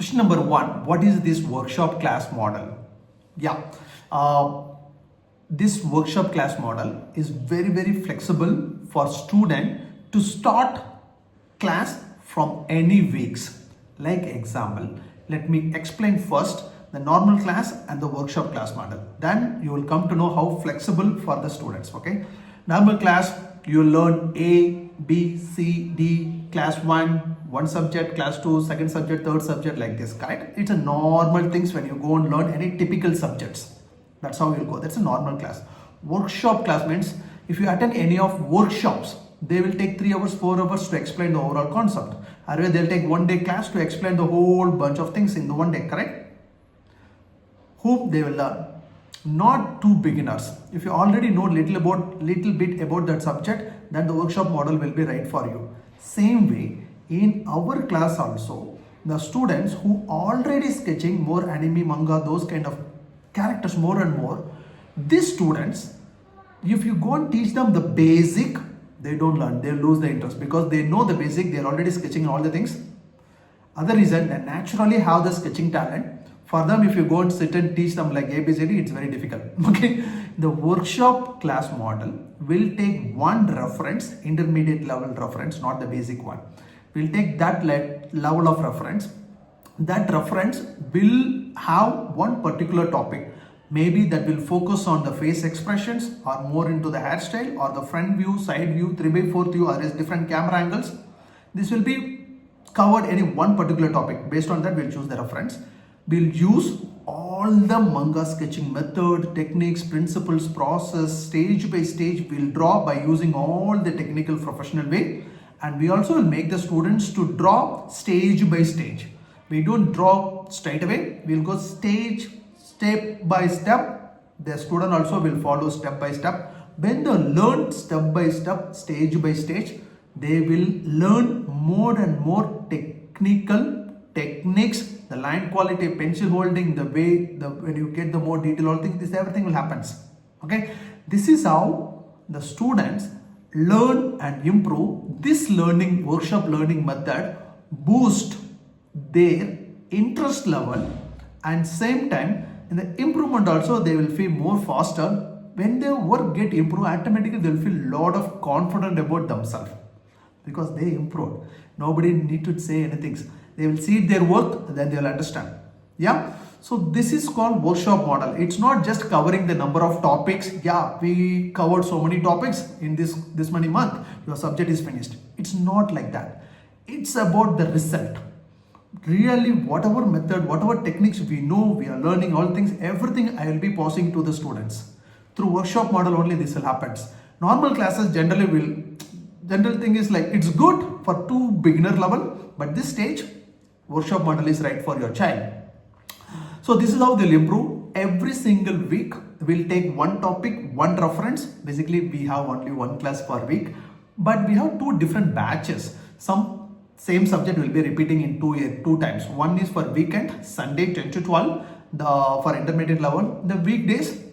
Question number one, what is this workshop class model? Yeah, uh, this workshop class model is very flexible for student to start class from any weeks. Like example, let me explain first the normal class and the workshop class model. Then you will come to know how flexible for the students. Okay, normal class you learn A, B, C, D, class 1, one subject, class 2, second subject, third subject, like this, correct? It's a normal things when you go and learn any typical subjects. That's how you'll go. That's a normal class. Workshop class means if you attend any of workshops, they will take 3 hours, 4 hours to explain the overall concept. Or they'll take 1 day class to explain the whole bunch of things in the 1 day, correct? Whom they will learn. Not to beginners. If you already know little bit about that subject, then the workshop model will be right for you. Same way, in our class also, the students who already sketching more anime, manga, those kind of characters more and more, these students, if you go and teach them the basic, they don't learn, they lose the interest because they know the basic, they're already sketching all the things. Other reason, they naturally have the sketching talent. For them, if you go and sit and teach them like ABCD, it's very difficult. Okay, the workshop class model will take one reference, intermediate level reference, not the basic one. We'll take that level of reference. That reference will have one particular topic. Maybe that will focus on the face expressions or more into the hairstyle or the front view, side view, 3x4 view or different camera angles. This will be covered any one particular topic. Based on that, we'll choose the reference. We'll use all the manga sketching method, techniques, principles, process, stage by stage. We'll draw by using all the technical professional way. And we also will make the students to draw stage by stage. We don't draw straight away. We'll go step by step. The student also will follow step by step. When they learn step by step, stage by stage, they will learn more and more technical techniques, the line quality, pencil holding, the way, when you get the more detail, all things, this everything will happen. Okay, this is how the students learn and improve. This learning, workshop learning method boost their interest level, and same time in the improvement also they will feel more faster. When their work get improved, automatically they will feel lot of confident about themselves because they improved. Nobody need to say anything. They will see their work, then they will understand. Yeah. So this is called workshop model. It's not just covering the number of topics. Yeah, we covered so many topics in this many month. Your subject is finished. It's not like that. It's about the result. Really, whatever method, whatever techniques we know, we are learning all things, everything I will be passing to the students. Through workshop model only this will happen. Normal classes general thing is like it's good for 2 beginner level, but this stage workshop model is right for your child. So this is how they'll improve. Every single week we'll take one topic, one reference. Basically we have only one class per week, but we have 2 different batches. Some same subject will be repeating in 2 times. One is for weekend, Sunday 10 to 12, for intermediate level. The weekdays,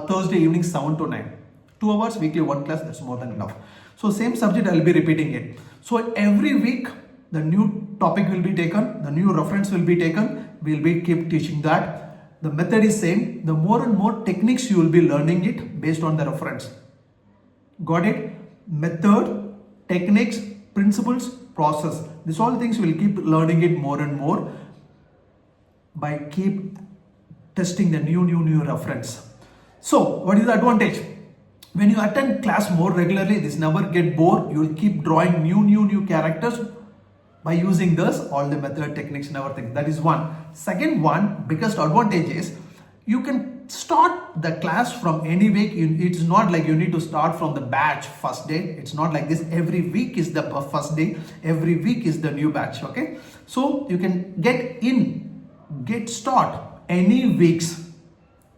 Thursday evening 7 to 9. 2 hours weekly, one class, that's more than enough. So same subject I will be repeating it. So every week the new topic will be taken, the new reference will be taken, we'll be keep teaching that. The method is same. The more and more techniques you will be learning it based on the reference. Got it? Method, techniques, principles, process. These all things will keep learning it more and more by keep testing the new reference. So what is the advantage? When you attend class more regularly, this never get bored. You will keep drawing new characters by using this, all the method, techniques and everything. That is one. Second one, biggest advantage is you can start the class from any week. It's not like you need to start from the batch first day. It's not like this. Every week is the first day. Every week is the new batch. Okay. So you can get start any weeks,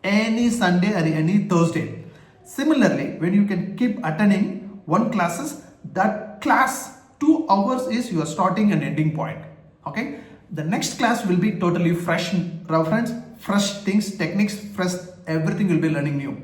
any Sunday or any Thursday. Similarly, when you can keep attending one classes, that class 2 hours is your starting and ending point. Okay. The next class will be totally fresh reference, fresh things, techniques, fresh, everything will be learning new.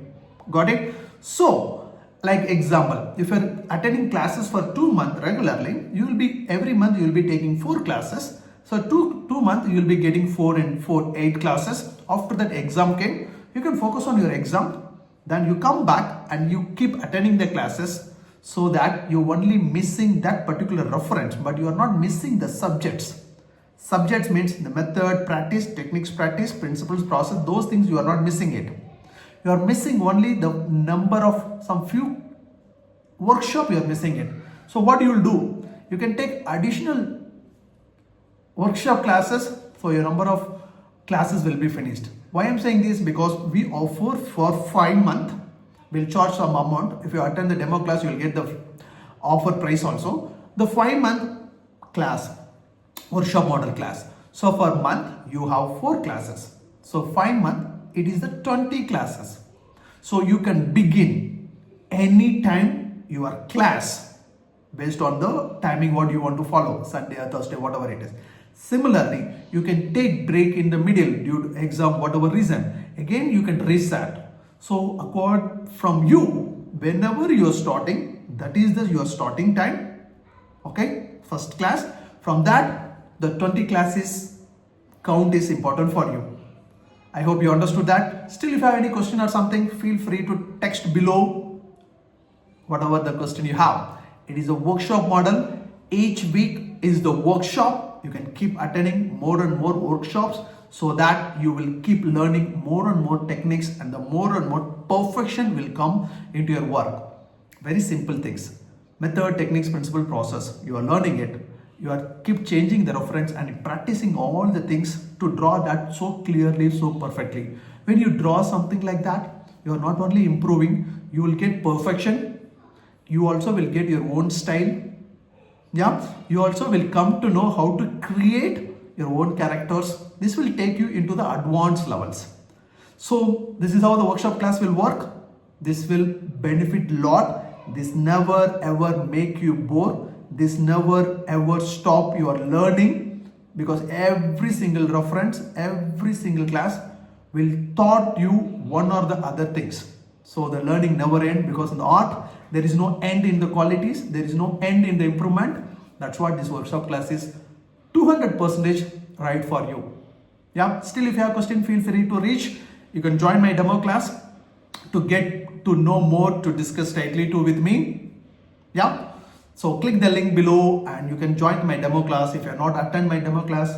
Got it? So, like example, if you're attending classes for 2 months regularly, you will be every month you will be taking 4 classes. So two months you will be getting 4 and 4 8 classes. After that exam came, you can focus on your exam. Then you come back and you keep attending the classes, so that you're only missing that particular reference, but you are not missing the subjects. Subjects means the method, practice, techniques, practice, principles, process, those things you are not missing it. You are missing only the number of some few workshop, you are missing it. So what you will do, you can take additional workshop classes, so your number of classes will be finished. Why I'm saying this, because we offer for 5 months, we'll charge some amount. If you attend the demo class, you will get the offer price also. The 5-month class, workshop model class. So for month, you have 4 classes. So 5 months, it is the 20 classes. So you can begin anytime your class based on the timing what you want to follow, Sunday or Thursday, whatever it is. Similarly, you can take break in the middle due to exam, whatever reason. Again, you can reset. So accord from you, whenever you are starting, that is your starting time. Okay, first class. From that, the 20 classes count is important for you. I hope you understood that. Still, if you have any question or something, feel free to text below whatever the question you have. It is a workshop model. Each week is the workshop. You can keep attending more and more workshops, so that you will keep learning more and more techniques, and the more and more perfection will come into your work. Very simple things. Method, techniques, principle, process. You are learning it. You are keep changing the reference and practicing all the things to draw that so clearly, so perfectly. When you draw something like that, you are not only improving, you will get perfection. You also will get your own style. Yeah, you also will come to know how to create your own characters. This will take you into the advanced levels. So this is how the workshop class will work. This will benefit a lot. This never ever make you bored. This never ever stop your learning, because every single reference, every single class will taught you one or the other things. So the learning never ends, because in the art, there is no end in the qualities. There is no end in the improvement. That's what this workshop class is 200% right for you. Yeah. Still, if you have a question, feel free to reach. You can join my demo class to get to know more, to discuss tightly too with me. Yeah. So click the link below and you can join my demo class. If you are not attend my demo class,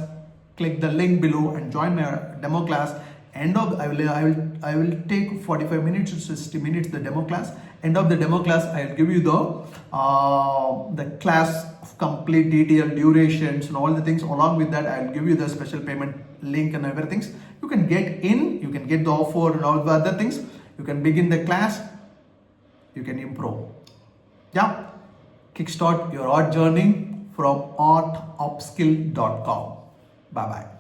click the link below and join my demo class. End of I will take 45 minutes to 60 minutes the demo class. End of the demo class, I will give you the class of complete detail, durations and all the things. Along with that, I will give you the special payment link and everything. You can get in, you can get the offer and all the other things. You can begin the class, you can improve. Yeah, kickstart your art journey from artupskill.com. Bye bye.